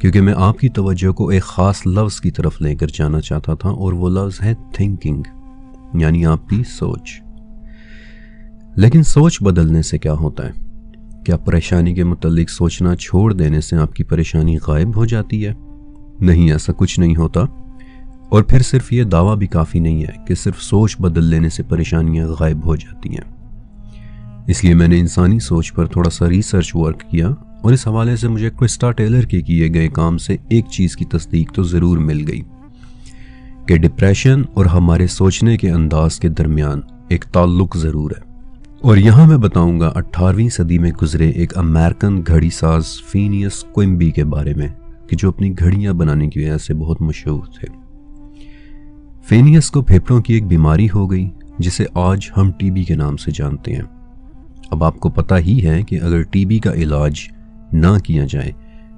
کیونکہ میں آپ کی توجہ کو ایک خاص لفظ کی طرف لے کر جانا چاہتا تھا، اور وہ لفظ ہے تھنکنگ، یعنی آپ کی سوچ۔ لیکن سوچ بدلنے سے کیا ہوتا ہے؟ کیا پریشانی کے متعلق سوچنا چھوڑ دینے سے آپ کی پریشانی غائب ہو جاتی ہے؟ نہیں، ایسا کچھ نہیں ہوتا۔ اور پھر صرف یہ دعویٰ بھی کافی نہیں ہے کہ صرف سوچ بدل لینے سے پریشانیاں غائب ہو جاتی ہیں۔ اس لیے میں نے انسانی سوچ پر تھوڑا سا ریسرچ ورک کیا، اور اس حوالے سے مجھے کرسٹا ٹیلر کے کیے گئے کام سے ایک چیز کی تصدیق تو ضرور مل گئی کہ ڈپریشن اور ہمارے سوچنے کے انداز کے درمیان ایک تعلق ضرور ہے۔ اور یہاں میں بتاؤں گا 18ویں صدی میں گزرے ایک امریکن گھڑی ساز فینیس کوئمبی کے بارے میں، کہ جو اپنی گھڑیاں بنانے کی وجہ سے بہت مشہور تھے۔ فینیس کو پھیپھڑوں کی ایک بیماری ہو گئی جسے آج ہم ٹی بی کے نام سے جانتے ہیں۔ اب آپ کو پتہ ہی ہے کہ اگر ٹی بی کا علاج نہ کیا جائے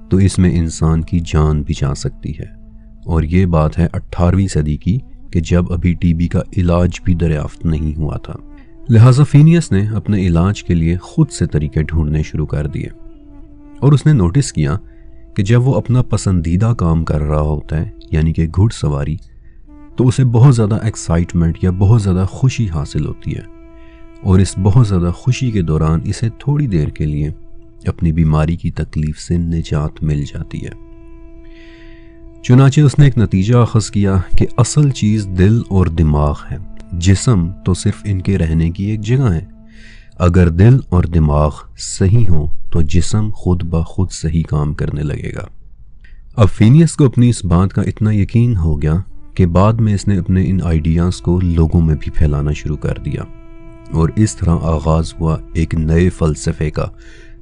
تو اس میں انسان کی جان بھی جا سکتی ہے، اور یہ بات ہے 18ویں صدی کی، کہ جب ابھی ٹی بی کا علاج بھی دریافت نہیں ہوا تھا۔ لہٰذا فینیس نے اپنے علاج کے لیے خود سے طریقے ڈھونڈنے شروع کر دیے، اور اس نے نوٹس کیا کہ جب وہ اپنا پسندیدہ کام کر رہا ہوتا ہے، یعنی کہ گھڑ سواری، تو اسے بہت زیادہ ایکسائٹمنٹ یا بہت زیادہ خوشی حاصل ہوتی ہے، اور اس بہت زیادہ خوشی کے دوران اسے تھوڑی دیر کے لیے اپنی بیماری کی تکلیف سے نجات مل جاتی ہے۔ چنانچہ اس نے ایک نتیجہ اخذ کیا کہ اصل چیز دل اور دماغ ہے، جسم تو صرف ان کے رہنے کی ایک جگہ ہے۔ اگر دل اور دماغ صحیح ہوں تو جسم خود بخود صحیح کام کرنے لگے گا۔ اب فینیس کو اپنی اس بات کا اتنا یقین ہو گیا کہ بعد میں اس نے اپنے ان آئیڈیاز کو لوگوں میں بھی پھیلانا شروع کر دیا، اور اس طرح آغاز ہوا ایک نئے فلسفے کا،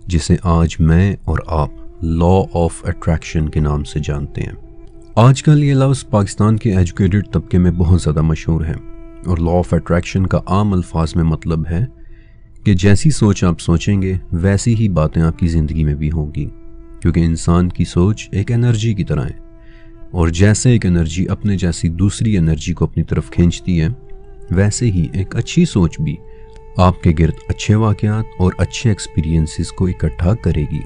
جسے آج میں اور آپ لا آف اٹریکشن کے نام سے جانتے ہیں۔ آج کل یہ لفظ پاکستان کے ایجوکیٹڈ طبقے میں بہت زیادہ مشہور ہے، اور لا آف اٹریکشن کا عام الفاظ میں مطلب ہے کہ جیسی سوچ آپ سوچیں گے ویسی ہی باتیں آپ کی زندگی میں بھی ہوں گی، کیونکہ انسان کی سوچ ایک انرجی کی طرح ہے، اور جیسے ایک انرجی اپنے جیسی دوسری انرجی کو اپنی طرف کھینچتی ہے، ویسے ہی ایک اچھی سوچ بھی آپ کے گرد اچھے واقعات اور اچھے ایکسپیرینسز کو اکٹھا کرے گی۔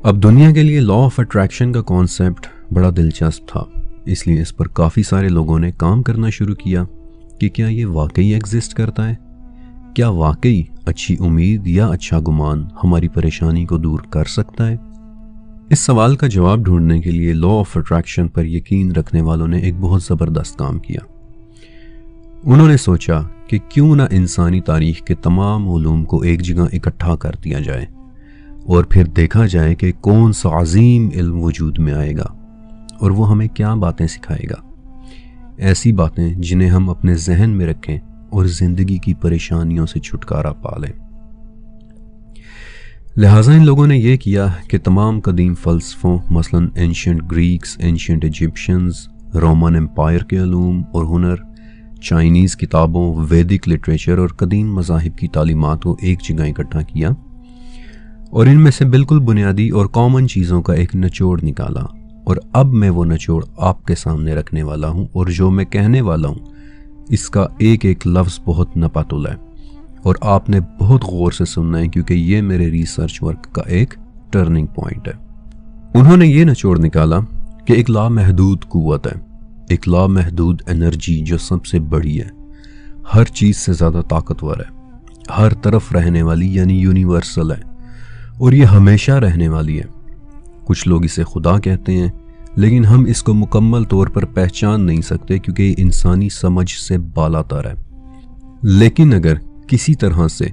اب دنیا کے لیے لا آف اٹریکشن کا کانسیپٹ بڑا دلچسپ تھا، اس لیے اس پر کافی سارے لوگوں نے کام کرنا شروع کیا کہ کیا یہ واقعی ایگزسٹ کرتا ہے؟ کیا واقعی اچھی امید یا اچھا گمان ہماری پریشانی کو دور کر سکتا ہے؟ اس سوال کا جواب ڈھونڈنے کے لیے لا آف اٹریکشن پر یقین رکھنے والوں نے ایک بہت زبردست کام کیا۔ انہوں نے سوچا کہ کیوں نہ انسانی تاریخ کے تمام علوم کو ایک جگہ اکٹھا کر دیا جائے، اور پھر دیکھا جائے کہ کون سا عظیم علم وجود میں آئے گا اور وہ ہمیں کیا باتیں سکھائے گا، ایسی باتیں جنہیں ہم اپنے ذہن میں رکھیں اور زندگی کی پریشانیوں سے چھٹکارا پا لیں۔ لہٰذا ان لوگوں نے یہ کیا کہ تمام قدیم فلسفوں، مثلاً ancient Greeks, ancient Egyptians, Roman empire کے علوم اور ہنر، چائنیز کتابوں، ویدک لٹریچر اور قدیم مذاہب کی تعلیمات کو ایک جگہ اکٹھا کیا، اور ان میں سے بالکل بنیادی اور کامن چیزوں کا ایک نچوڑ نکالا، اور اب میں وہ نچوڑ آپ کے سامنے رکھنے والا ہوں، اور جو میں کہنے والا ہوں اس کا ایک ایک لفظ بہت نپاتل ہے، اور آپ نے بہت غور سے سننا ہے، کیونکہ یہ میرے ریسرچ ورک کا ایک ٹرننگ پوائنٹ ہے۔ انہوں نے یہ نچوڑ نکالا کہ ایک لامحدود قوت ہے، ایک لامحدود انرجی جو سب سے بڑی ہے، ہر چیز سے زیادہ طاقتور ہے، ہر طرف رہنے والی یعنی یونیورسل ہے، اور یہ ہمیشہ رہنے والی ہے۔ کچھ لوگ اسے خدا کہتے ہیں، لیکن ہم اس کو مکمل طور پر پہچان نہیں سکتے کیونکہ یہ انسانی سمجھ سے بالاتر ہے۔ لیکن اگر کسی طرح سے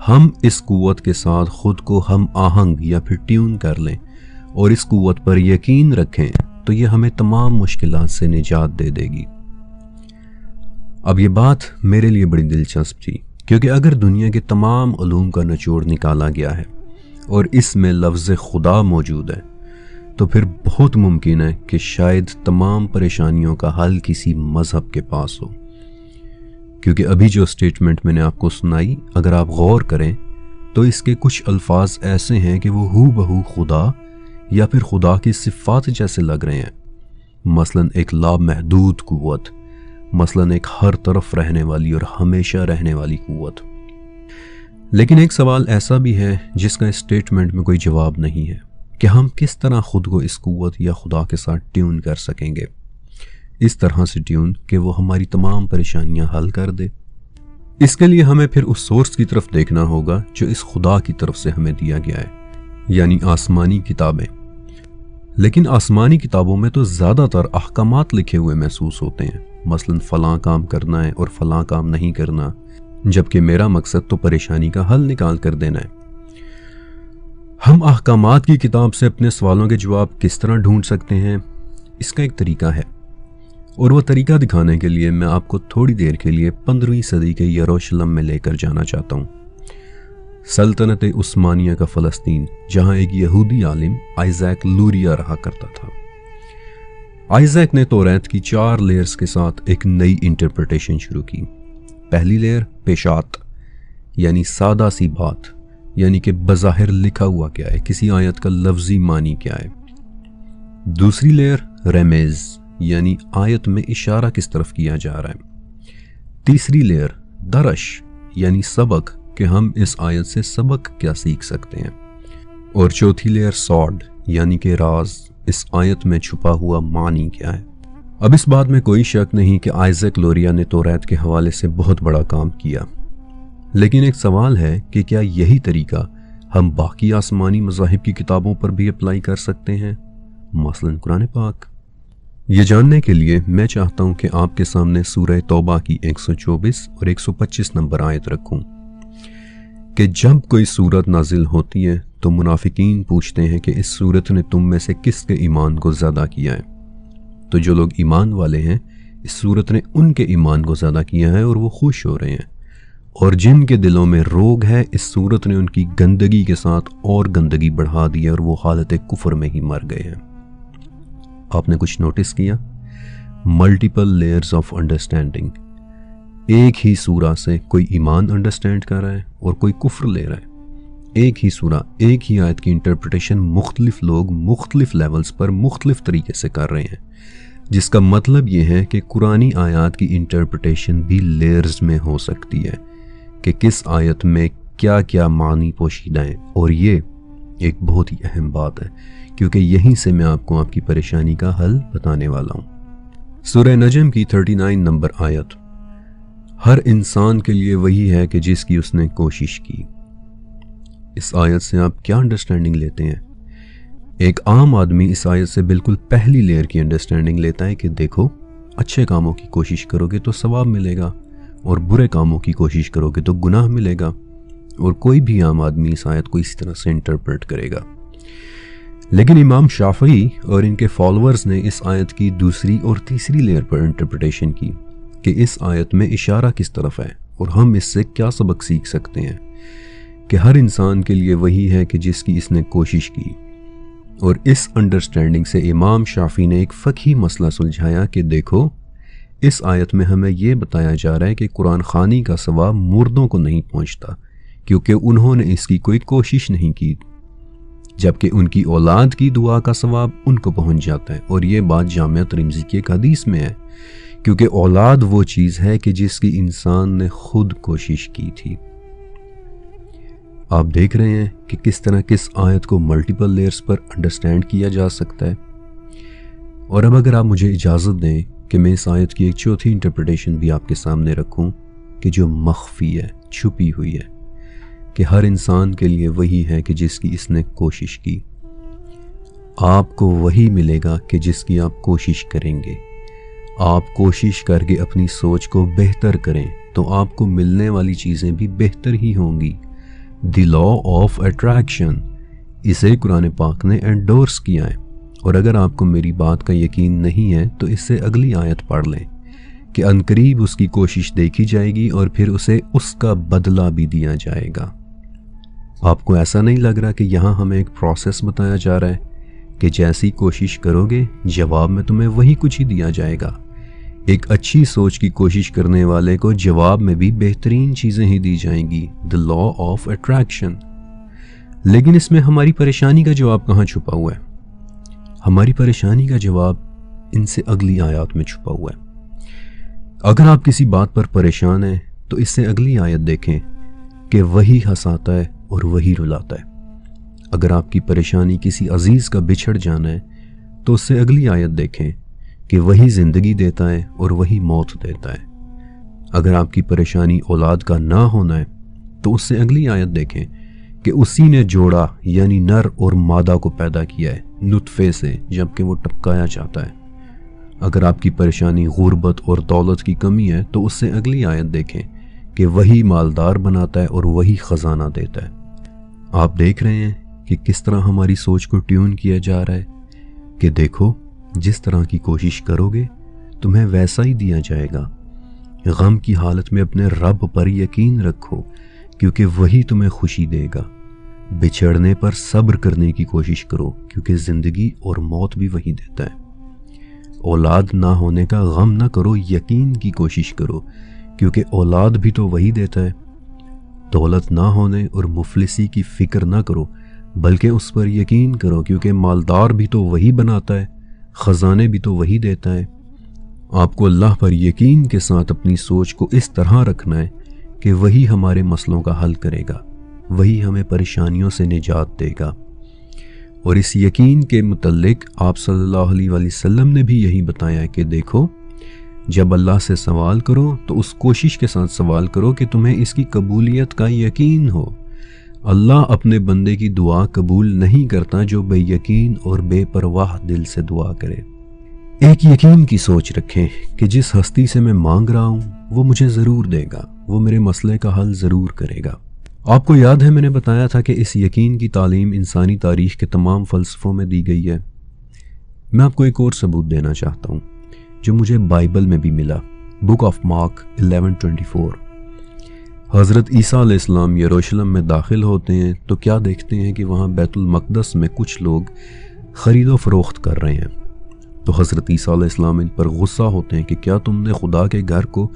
ہم اس قوت کے ساتھ خود کو ہم آہنگ یا پھر ٹیون کر لیں اور اس قوت پر یقین رکھیں تو یہ ہمیں تمام مشکلات سے نجات دے دے گی۔ اب یہ بات میرے لیے بڑی دلچسپ تھی، کیونکہ اگر دنیا کے تمام علوم کا نچوڑ نکالا گیا ہے اور اس میں لفظ خدا موجود ہے، تو پھر بہت ممکن ہے کہ شاید تمام پریشانیوں کا حل کسی مذہب کے پاس ہو، کیونکہ ابھی جو سٹیٹمنٹ میں نے آپ کو سنائی، اگر آپ غور کریں تو اس کے کچھ الفاظ ایسے ہیں کہ وہ ہو بہو خدا یا پھر خدا کی صفات جیسے لگ رہے ہیں، مثلاً ایک لامحدود قوت، مثلاً ایک ہر طرف رہنے والی اور ہمیشہ رہنے والی قوت۔ لیکن ایک سوال ایسا بھی ہے جس کا اس سٹیٹمنٹ میں کوئی جواب نہیں ہے، کہ ہم کس طرح خود کو اس قوت یا خدا کے ساتھ ٹیون کر سکیں گے، اس طرح سے ٹیون کہ وہ ہماری تمام پریشانیاں حل کر دے۔ اس کے لیے ہمیں پھر اس سورس کی طرف دیکھنا ہوگا جو اس خدا کی طرف سے ہمیں دیا گیا ہے، یعنی آسمانی کتابیں۔ لیکن آسمانی کتابوں میں تو زیادہ تر احکامات لکھے ہوئے محسوس ہوتے ہیں، مثلا فلاں کام کرنا ہے اور فلاں کام نہیں کرنا، جبکہ میرا مقصد تو پریشانی کا حل نکال کر دینا ہے۔ ہم احکامات کی کتاب سے اپنے سوالوں کے جواب کس طرح ڈھونڈ سکتے ہیں؟ اس کا ایک طریقہ ہے، اور وہ طریقہ دکھانے کے لیے میں آپ کو تھوڑی دیر کے لیے 15ویں صدی کے یروشلم میں لے کر جانا چاہتا ہوں، سلطنت عثمانیہ کا فلسطین، جہاں ایک یہودی عالم آئزیک لوریا رہا کرتا تھا۔ آئزیک نے توریت کی 4 لیئرز کے ساتھ ایک نئی انٹرپریٹیشن شروع کی۔ پہلی لیئر پیشات، یعنی سادہ سی بات، یعنی کہ بظاہر لکھا ہوا کیا ہے، کسی آیت کا لفظی معنی کیا ہے۔ دوسری لیئر رمیز، یعنی آیت میں اشارہ کس طرف کیا جا رہا ہے۔ تیسری لیئر درش، یعنی سبق، کہ ہم اس آیت سے سبق کیا سیکھ سکتے ہیں۔ اور چوتھی لیئر سوڈ، یعنی کہ راز، اس آیت میں چھپا ہوا معنی کیا ہے۔ اب اس بات میں کوئی شک نہیں کہ آئزیک لوریا نے توریت کے حوالے سے بہت بڑا کام کیا، لیکن ایک سوال ہے کہ کیا یہی طریقہ ہم باقی آسمانی مذاہب کی کتابوں پر بھی اپلائی کر سکتے ہیں، مثلا قرآن پاک؟ یہ جاننے کے لیے میں چاہتا ہوں کہ آپ کے سامنے سورہ توبہ کی 124 اور 125 نمبر آیت رکھوں کہ جب کوئی صورت نازل ہوتی ہے تو منافقین پوچھتے ہیں کہ اس صورت نے تم میں سے کس کے ایمان کو زیادہ کیا ہے، تو جو لوگ ایمان والے ہیں اس صورت نے ان کے ایمان کو زیادہ کیا ہے اور وہ خوش ہو رہے ہیں، اور جن کے دلوں میں روگ ہے اس صورت نے ان کی گندگی کے ساتھ اور گندگی بڑھا دی ہے اور وہ حالت کفر میں ہی مر گئے ہیں۔ آپ نے کچھ نوٹس کیا؟ ملٹیپل لیئرز آف انڈرسٹینڈنگ، ایک ہی سورہ سے کوئی ایمان انڈرسٹینڈ کر رہا ہے اور کوئی کفر لے رہا ہے۔ ایک ہی سورہ، ایک ہی آیت کی انٹرپریٹیشن مختلف لوگ مختلف لیولز پر مختلف طریقے سے کر رہے ہیں، جس کا مطلب یہ ہے کہ قرآنی آیات کی انٹرپریٹیشن بھی لیئرز میں ہو سکتی ہے کہ کس آیت میں کیا کیا معنی پوشیدہ ہیں، اور یہ ایک بہت ہی اہم بات ہے کیونکہ یہیں سے میں آپ کو آپ کی پریشانی کا حل بتانے والا ہوں۔ سورہ نجم کی 39 نمبر آیت، ہر انسان کے لیے وہی ہے کہ جس کی اس نے کوشش کی۔ اس آیت سے آپ کیا انڈرسٹینڈنگ لیتے ہیں؟ ایک عام آدمی اس آیت سے بالکل پہلی لیئر کی انڈرسٹینڈنگ لیتا ہے کہ دیکھو، اچھے کاموں کی کوشش کرو گے تو ثواب ملے گا، اور برے کاموں کی کوشش کرو گے تو گناہ ملے گا، اور کوئی بھی عام آدمی اس آیت کو اس طرح سے انٹرپریٹ کرے گا۔ لیکن امام شافعی اور ان کے فالورز نے اس آیت کی دوسری اور تیسری لیئر پر انٹرپریٹیشن کی کہ اس آیت میں اشارہ کس طرف ہے اور ہم اس سے کیا سبق سیکھ سکتے ہیں، کہ ہر انسان کے لیے وہی ہے کہ جس کی اس نے کوشش کی۔ اور اس انڈرسٹینڈنگ سے امام شافعی نے ایک فقہی مسئلہ سلجھایا کہ دیکھو، اس آیت میں ہمیں یہ بتایا جا رہا ہے کہ قرآن خوانی کا ثواب مردوں کو نہیں پہنچتا کیونکہ انہوں نے اس کی کوئی کوشش نہیں کی، جبکہ ان کی اولاد کی دعا کا ثواب ان کو پہنچ جاتا ہے۔ اور یہ بات جامعہ ترمذی کی ایک حدیث میں ہے، کیونکہ اولاد وہ چیز ہے کہ جس کی انسان نے خود کوشش کی تھی۔ آپ دیکھ رہے ہیں کہ کس طرح کس آیت کو ملٹیپل لیئرز پر انڈرسٹینڈ کیا جا سکتا ہے۔ اور اب اگر آپ مجھے اجازت دیں کہ میں اس آیت کی ایک چوتھی انٹرپریٹیشن بھی آپ کے سامنے رکھوں کہ جو مخفی ہے، چھپی ہوئی ہے، کہ ہر انسان کے لیے وہی ہے کہ جس کی اس نے کوشش کی۔ آپ کو وہی ملے گا کہ جس کی آپ کوشش کریں گے۔ آپ کوشش کر کے اپنی سوچ کو بہتر کریں تو آپ کو ملنے والی چیزیں بھی بہتر ہی ہوں گی۔ دی لا آف اٹریکشن، اسے قرآن پاک نے انڈورس کیا ہے۔ اور اگر آپ کو میری بات کا یقین نہیں ہے تو اس سے اگلی آیت پڑھ لیں کہ عنقریب اس کی کوشش دیکھی جائے گی اور پھر اسے اس کا بدلہ بھی دیا جائے گا۔ آپ کو ایسا نہیں لگ رہا کہ یہاں ہمیں ایک پروسیس بتایا جا رہا ہے کہ جیسی کوشش کرو گے جواب میں تمہیں وہی کچھ ہی دیا جائے گا۔ ایک اچھی سوچ کی کوشش کرنے والے کو جواب میں بھی بہترین چیزیں ہی دی جائیں گی، دی لا آف اٹریکشن۔ لیکن اس میں ہماری پریشانی کا جواب کہاں چھپا ہوا ہے؟ ہماری پریشانی کا جواب ان سے اگلی آیات میں چھپا ہوا ہے۔ اگر آپ کسی بات پر پریشان ہیں تو اس سے اگلی آیت دیکھیں کہ وہی ہنساتا ہے اور وہی رلاتا ہے۔ اگر آپ کی پریشانی کسی عزیز کا بچھڑ جانا ہے تو اس سے اگلی آیت دیکھیں کہ وہی زندگی دیتا ہے اور وہی موت دیتا ہے۔ اگر آپ کی پریشانی اولاد کا نہ ہونا ہے تو اس سے اگلی آیت دیکھیں کہ اسی نے جوڑا یعنی نر اور مادہ کو پیدا کیا ہے نطفے سے جبکہ وہ ٹپکایا جاتا ہے۔ اگر آپ کی پریشانی غربت اور دولت کی کمی ہے تو اس سے اگلی آیت دیکھیں کہ وہی مالدار بناتا ہے اور وہی خزانہ دیتا ہے۔ آپ دیکھ رہے ہیں کہ کس طرح ہماری سوچ کو ٹیون کیا جا رہا ہے کہ دیکھو جس طرح کی کوشش کرو گے تمہیں ویسا ہی دیا جائے گا۔ غم کی حالت میں اپنے رب پر یقین رکھو کیونکہ وہی تمہیں خوشی دے گا۔ بچھڑنے پر صبر کرنے کی کوشش کرو کیونکہ زندگی اور موت بھی وہی دیتا ہے۔ اولاد نہ ہونے کا غم نہ کرو، یقین کی کوشش کرو کیونکہ اولاد بھی تو وہی دیتا ہے۔ دولت نہ ہونے اور مفلسی کی فکر نہ کرو بلکہ اس پر یقین کرو کیونکہ مالدار بھی تو وہی بناتا ہے، خزانے بھی تو وہی دیتا ہے۔ آپ کو اللہ پر یقین کے ساتھ اپنی سوچ کو اس طرح رکھنا ہے کہ وہی ہمارے مسئلوں کا حل کرے گا، وہی ہمیں پریشانیوں سے نجات دے گا۔ اور اس یقین کے متعلق آپ صلی اللہ علیہ وسلم نے بھی یہی بتایا کہ دیکھو جب اللہ سے سوال کرو تو اس کوشش کے ساتھ سوال کرو کہ تمہیں اس کی قبولیت کا یقین ہو۔ اللہ اپنے بندے کی دعا قبول نہیں کرتا جو بے یقین اور بے پرواہ دل سے دعا کرے۔ ایک یقین کی سوچ رکھیں کہ جس ہستی سے میں مانگ رہا ہوں وہ مجھے ضرور دے گا، وہ میرے مسئلے کا حل ضرور کرے گا۔ آپ کو یاد ہے میں نے بتایا تھا کہ اس یقین کی تعلیم انسانی تاریخ کے تمام فلسفوں میں دی گئی ہے۔ میں آپ کو ایک اور ثبوت دینا چاہتا ہوں جو مجھے بائبل میں بھی ملا، بک آف مارک 11:24۔ حضرت عیسیٰ علیہ السلام یروشلم میں داخل ہوتے ہیں تو کیا دیکھتے ہیں کہ وہاں بیت المقدس میں کچھ لوگ خرید و فروخت کر رہے ہیں۔ تو حضرت عیسیٰ علیہ السلام ان پر غصہ ہوتے ہیں کہ کیا تم نے خدا کے گھر کو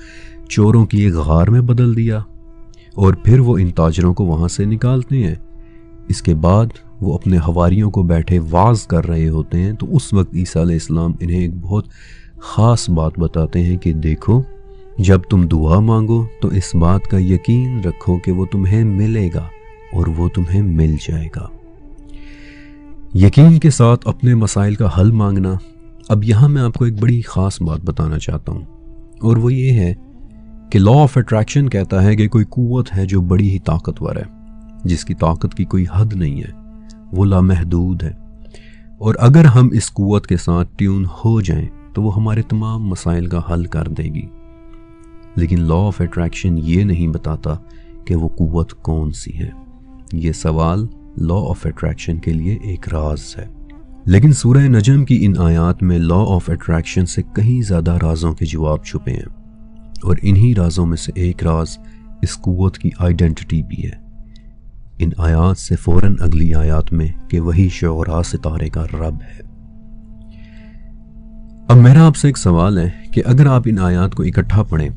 چوروں کی ایک غار میں بدل دیا؟ اور پھر وہ ان تاجروں کو وہاں سے نکالتے ہیں۔ اس کے بعد وہ اپنے حواریوں کو بیٹھے واعظ کر رہے ہوتے ہیں تو اس وقت عیسیٰ علیہ السلام انہیں ایک بہت خاص بات بتاتے ہیں کہ دیکھو جب تم دعا مانگو تو اس بات کا یقین رکھو کہ وہ تمہیں ملے گا اور وہ تمہیں مل جائے گا۔ یقین کے ساتھ اپنے مسائل کا حل مانگنا۔ اب یہاں میں آپ کو ایک بڑی خاص بات بتانا چاہتا ہوں اور وہ یہ ہے کہ لا آف اٹریکشن کہتا ہے کہ کوئی قوت ہے جو بڑی ہی طاقتور ہے، جس کی طاقت کی کوئی حد نہیں ہے، وہ لامحدود ہے، اور اگر ہم اس قوت کے ساتھ ٹیون ہو جائیں تو وہ ہمارے تمام مسائل کا حل کر دے گی۔ لیکن لا آف اٹریکشن یہ نہیں بتاتا کہ وہ قوت کون سی ہے۔ یہ سوال لا آف اٹریکشن کے لیے ایک راز ہے۔ لیکن سورہ نجم کی ان آیات میں لا آف اٹریکشن سے کہیں زیادہ رازوں کے جواب چھپے ہیں، اور انہی رازوں میں سے ایک راز اس قوت کی آئیڈینٹی بھی ہے۔ ان آیات سے فوراً اگلی آیات میں کہ وہی شعراء ستارے کا رب ہے۔ اب میرا آپ سے ایک سوال ہے کہ اگر آپ ان آیات کو اکٹھا پڑھیں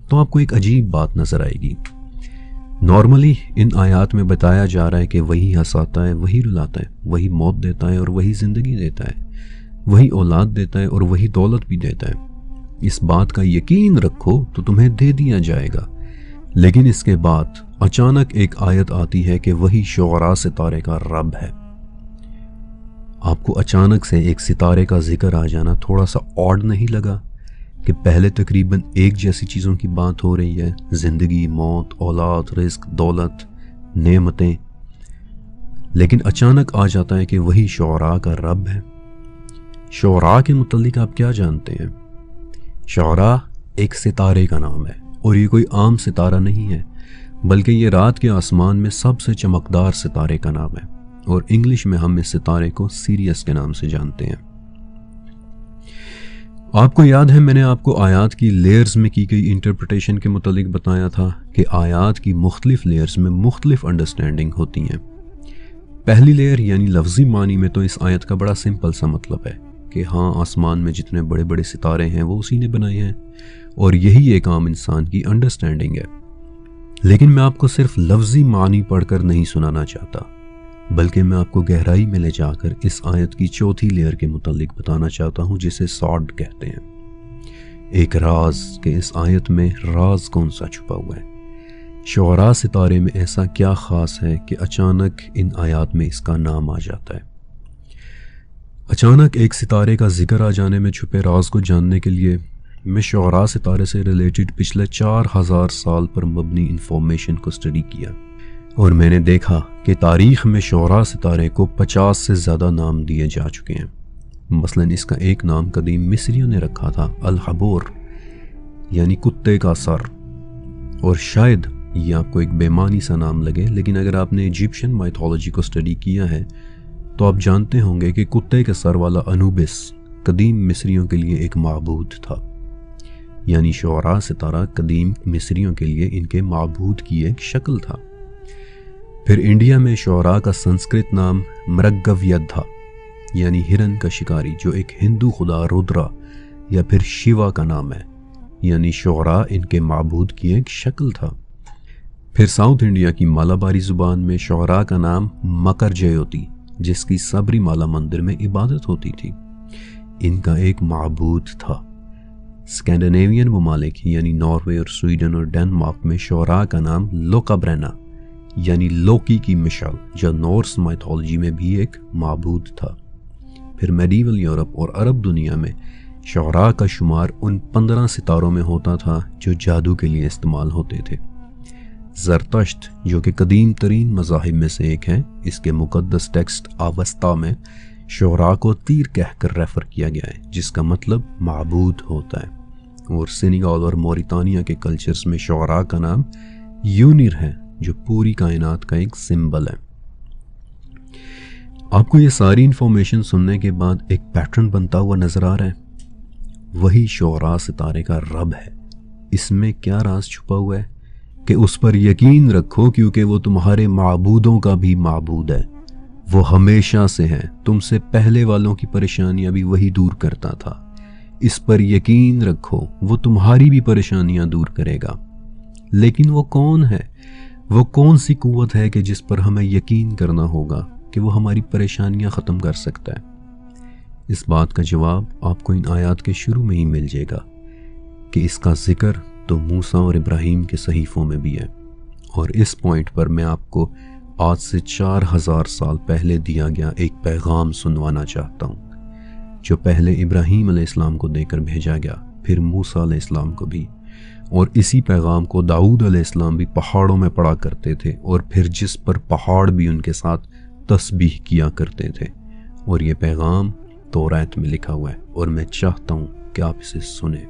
تو آپ کو ایک عجیب بات نظر آئے گی۔ نارملی ان آیات میں بتایا جا رہا ہے کہ وہی ہنساتا ہے، وہی رلاتا ہے، وہی موت دیتا ہے اور وہی زندگی دیتا ہے، وہی اولاد دیتا ہے اور وہی دولت بھی دیتا ہے۔ اس بات کا یقین رکھو تو تمہیں دے دیا جائے گا۔ لیکن اس کے بعد اچانک ایک آیت آتی ہے کہ وہی شعراء ستارے کا رب ہے۔ آپ کو اچانک سے ایک ستارے کا ذکر آ جانا تھوڑا سا آڈ نہیں لگا کہ پہلے تقریباً ایک جیسی چیزوں کی بات ہو رہی ہے، زندگی، موت، اولاد، رزق، دولت، نعمتیں، لیکن اچانک آ جاتا ہے کہ وہی شعراء کا رب ہے۔ شعراء کے متعلق آپ کیا جانتے ہیں؟ شعراء ایک ستارے کا نام ہے، اور یہ کوئی عام ستارہ نہیں ہے بلکہ یہ رات کے آسمان میں سب سے چمکدار ستارے کا نام ہے، اور انگلش میں ہم اس ستارے کو سیریس کے نام سے جانتے ہیں۔ آپ کو یاد ہے میں نے آپ کو آیات کی لیئرز میں کی گئی انٹرپریٹیشن کے متعلق بتایا تھا کہ آیات کی مختلف لیئرز میں مختلف انڈرسٹینڈنگ ہوتی ہیں۔ پہلی لیئر یعنی لفظی معنی میں تو اس آیت کا بڑا سمپل سا مطلب ہے کہ ہاں آسمان میں جتنے بڑے بڑے ستارے ہیں وہ اسی نے بنائے ہیں، اور یہی ایک عام انسان کی انڈرسٹینڈنگ ہے۔ لیکن میں آپ کو صرف لفظی معنی پڑھ کر نہیں سنانا چاہتا، بلکہ میں آپ کو گہرائی میں لے جا کر اس آیت کی چوتھی لیئر کے متعلق بتانا چاہتا ہوں جسے ساڈ کہتے ہیں۔ ایک راز کہ اس آیت میں راز کون سا چھپا ہوا ہے۔ شعراء ستارے میں ایسا کیا خاص ہے کہ اچانک ان آیات میں اس کا نام آ جاتا ہے؟ اچانک ایک ستارے کا ذکر آ جانے میں چھپے راز کو جاننے کے لیے میں شعراء ستارے سے ریلیٹڈ پچھلے 4000 سال پر مبنی انفارمیشن کو اسٹڈی کیا، اور میں نے دیکھا کہ تاریخ میں شعراء ستارے کو 50 سے زیادہ نام دیے جا چکے ہیں۔ مثلاً اس کا ایک نام قدیم مصریوں نے رکھا تھا، الحبور، یعنی کتے کا سر، اور شاید یہ آپ کو ایک بے معنی سا نام لگے، لیکن اگر آپ نے ایجپشن مائتھولوجی کو اسٹڈی کیا ہے تو آپ جانتے ہوں گے کہ کتے کے سر والا انوبس قدیم مصریوں کے لیے ایک معبود تھا، یعنی شعراء ستارہ قدیم مصریوں کے لیے ان کے معبود کی ایک شکل تھا۔ پھر انڈیا میں شعراء کا سنسکرت نام مرگوید تھا، یعنی ہرن کا شکاری، جو ایک ہندو خدا رودرا یا پھر شیوا کا نام ہے، یعنی شعراء ان کے معبود کی ایک شکل تھا۔ پھر ساؤتھ انڈیا کی مالاباری زبان میں شعراء کا نام مکر جیوتی، جس کی سبری مالا مندر میں عبادت ہوتی تھی، ان کا ایک معبود تھا۔ اسکینڈینیوین ممالک یعنی ناروے اور سویڈن اور ڈنمارک میں شعراء کا نام لوکابرینا، یعنی لوکی کی مشال، جو نورس مائتھولوجی میں بھی ایک معبود تھا۔ پھر میڈیول یورپ اور عرب دنیا میں شعراء کا شمار ان 15 ستاروں میں ہوتا تھا جو جادو کے لیے استعمال ہوتے تھے۔ زرتشت، جو کہ قدیم ترین مذاہب میں سے ایک ہے، اس کے مقدس ٹیکسٹ آوستا میں شعراء کو تیر کہہ کر ریفر کیا گیا ہے، جس کا مطلب معبود ہوتا ہے۔ اور سینیگال اور موریتانیہ کے کلچرز میں شعراء کا نام یونیر ہے، جو پوری کائنات کا ایک سمبل ہے۔ آپ کو یہ ساری انفارمیشن سننے کے بعد ایک پیٹرن بنتا ہوا نظر آ رہا ہے، وہی شعراء ستارے کا رب ہے۔ اس میں کیا راز چھپا ہوا ہے کہ اس پر یقین رکھو، کیونکہ وہ تمہارے معبودوں کا بھی معبود ہے، وہ ہمیشہ سے ہے، تم سے پہلے والوں کی پریشانیاں بھی وہی دور کرتا تھا۔ اس پر یقین رکھو، وہ تمہاری بھی پریشانیاں دور کرے گا۔ لیکن وہ کون ہے؟ وہ کون سی قوت ہے کہ جس پر ہمیں یقین کرنا ہوگا کہ وہ ہماری پریشانیاں ختم کر سکتا ہے؟ اس بات کا جواب آپ کو ان آیات کے شروع میں ہی مل جائے گا کہ اس کا ذکر تو موسیٰ اور ابراہیم کے صحیفوں میں بھی ہے۔ اور اس پوائنٹ پر میں آپ کو آج سے 4000 سال پہلے دیا گیا ایک پیغام سنوانا چاہتا ہوں، جو پہلے ابراہیم علیہ السلام کو دے کر بھیجا گیا، پھر موسیٰ علیہ السلام کو بھی، اور اسی پیغام کو داؤد علیہ السلام بھی پہاڑوں میں پڑھا کرتے تھے، اور پھر جس پر پہاڑ بھی ان کے ساتھ تسبیح کیا کرتے تھے۔ اور یہ پیغام توریت میں لکھا ہوا ہے، اور میں چاہتا ہوں کہ آپ اسے سنیں۔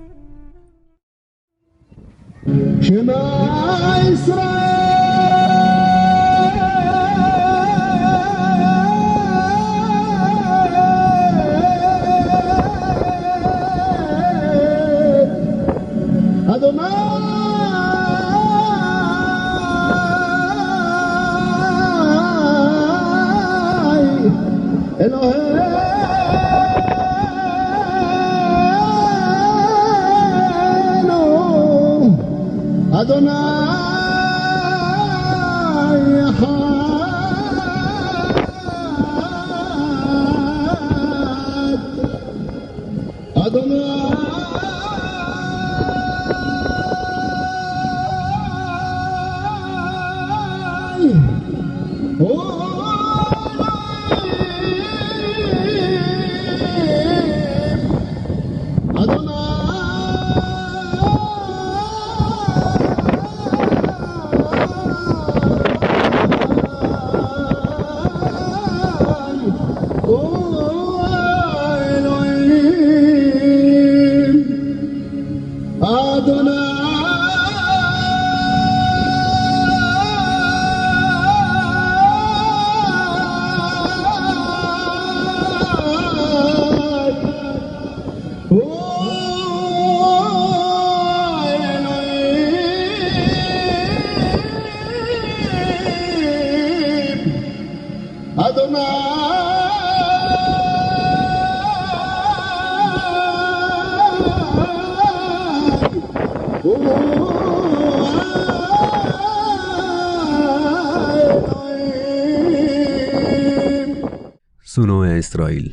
سنو اے اسرائیل،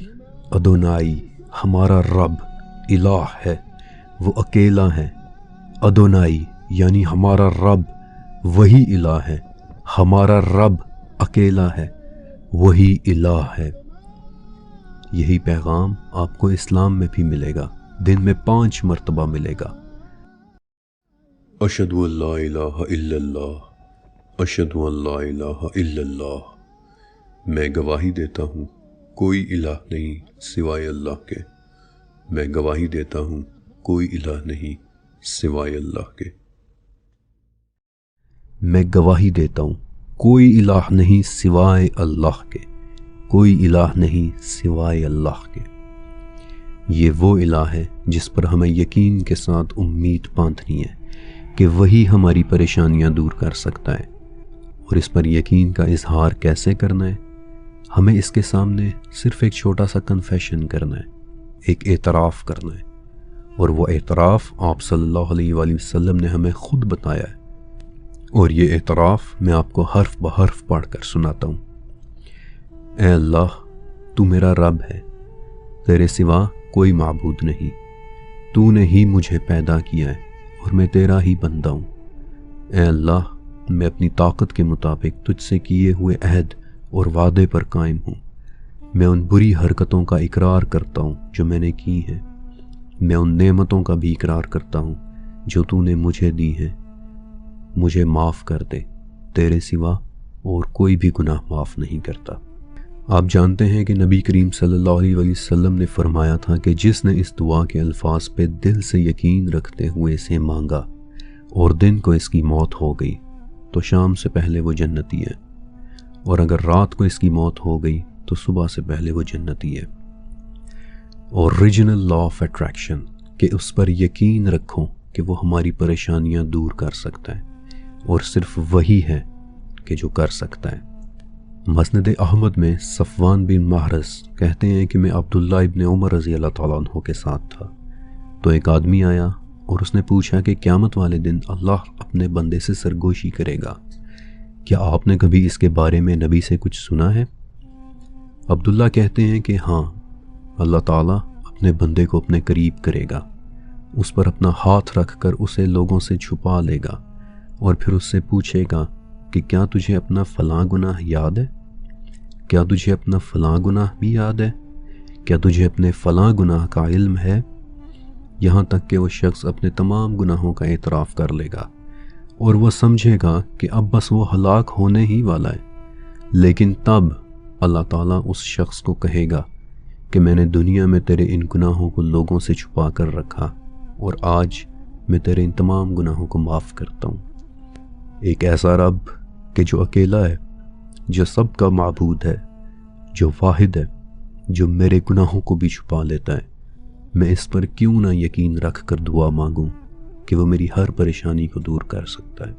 ادونائی ہمارا رب الہ ہے، وہ اکیلا ہے۔ ادونائی یعنی ہمارا رب وہی الہ ہے، ہمارا رب اکیلا ہے، وہی الہ ہے۔ یہی پیغام آپ کو اسلام میں بھی ملے گا، دن میں 5 مرتبہ ملے گا۔ اشہد ان لا الہ الا اللہ، اشہد ان لا الہ الا اللہ۔ میں گواہی دیتا ہوں کوئی الہ نہیں سوائے اللہ کے، میں گواہی دیتا ہوں کوئی الہ نہیں سوائے اللہ کے، میں گواہی دیتا ہوں کوئی الہ نہیں سوائے اللہ کے، کوئی الہ نہیں سوائے اللہ کے۔ یہ وہ الہ ہے جس پر ہمیں یقین کے ساتھ امید باندھنی ہے کہ وہی ہماری پریشانیاں دور کر سکتا ہے۔ اور اس پر یقین کا اظہار کیسے کرنا ہے؟ ہمیں اس کے سامنے صرف ایک چھوٹا سا کنفیشن کرنا ہے، ایک اعتراف کرنا ہے، اور وہ اعتراف آپ صلی اللہ علیہ وآلہ وسلم نے ہمیں خود بتایا ہے۔ اور یہ اعتراف میں آپ کو حرف بحرف پڑھ کر سناتا ہوں۔ اے اللہ، تو میرا رب ہے، تیرے سوا کوئی معبود نہیں، تو نے ہی مجھے پیدا کیا ہے اور میں تیرا ہی بندہ ہوں۔ اے اللہ، میں اپنی طاقت کے مطابق تجھ سے کیے ہوئے عہد اور وعدے پر قائم ہوں۔ میں ان بری حرکتوں کا اقرار کرتا ہوں جو میں نے کی ہیں، میں ان نعمتوں کا بھی اقرار کرتا ہوں جو تو نے مجھے دی ہیں۔ مجھے معاف کر دے، تیرے سوا اور کوئی بھی گناہ معاف نہیں کرتا۔ آپ جانتے ہیں کہ نبی کریم صلی اللہ علیہ وآلہ وسلم نے فرمایا تھا کہ جس نے اس دعا کے الفاظ پہ دل سے یقین رکھتے ہوئے اسے مانگا اور دن کو اس کی موت ہو گئی تو شام سے پہلے وہ جنتی ہے، اور اگر رات کو اس کی موت ہو گئی تو صبح سے پہلے وہ جنتی ہے۔ اوریجنل لا آف اٹریکشن، کہ اس پر یقین رکھو کہ وہ ہماری پریشانیاں دور کر سکتا ہے، اور صرف وہی ہے کہ جو کر سکتا ہے۔ مسند احمد میں صفوان بن محرز کہتے ہیں کہ میں عبداللہ ابن عمر رضی اللہ تعالیٰ عنہ کے ساتھ تھا، تو ایک آدمی آیا اور اس نے پوچھا کہ قیامت والے دن اللہ اپنے بندے سے سرگوشی کرے گا، کیا آپ نے کبھی اس کے بارے میں نبی سے کچھ سنا ہے؟ عبداللہ کہتے ہیں کہ ہاں، اللہ تعالیٰ اپنے بندے کو اپنے قریب کرے گا، اس پر اپنا ہاتھ رکھ کر اسے لوگوں سے چھپا لے گا، اور پھر اس سے پوچھے گا کہ کیا تجھے اپنا فلاں گناہ یاد ہے؟ کیا تجھے اپنا فلاں گناہ بھی یاد ہے؟ کیا تجھے اپنے فلاں گناہ کا علم ہے؟ یہاں تک کہ وہ شخص اپنے تمام گناہوں کا اعتراف کر لے گا اور وہ سمجھے گا کہ اب بس وہ ہلاک ہونے ہی والا ہے، لیکن تب اللہ تعالیٰ اس شخص کو کہے گا کہ میں نے دنیا میں تیرے ان گناہوں کو لوگوں سے چھپا کر رکھا، اور آج میں تیرے ان تمام گناہوں کو معاف کرتا ہوں۔ ایک ایسا رب کہ جو اکیلا ہے، جو سب کا معبود ہے، جو واحد ہے، جو میرے گناہوں کو بھی چھپا لیتا ہے، میں اس پر کیوں نہ یقین رکھ کر دعا مانگوں کہ وہ میری ہر پریشانی کو دور کر سکتا ہے۔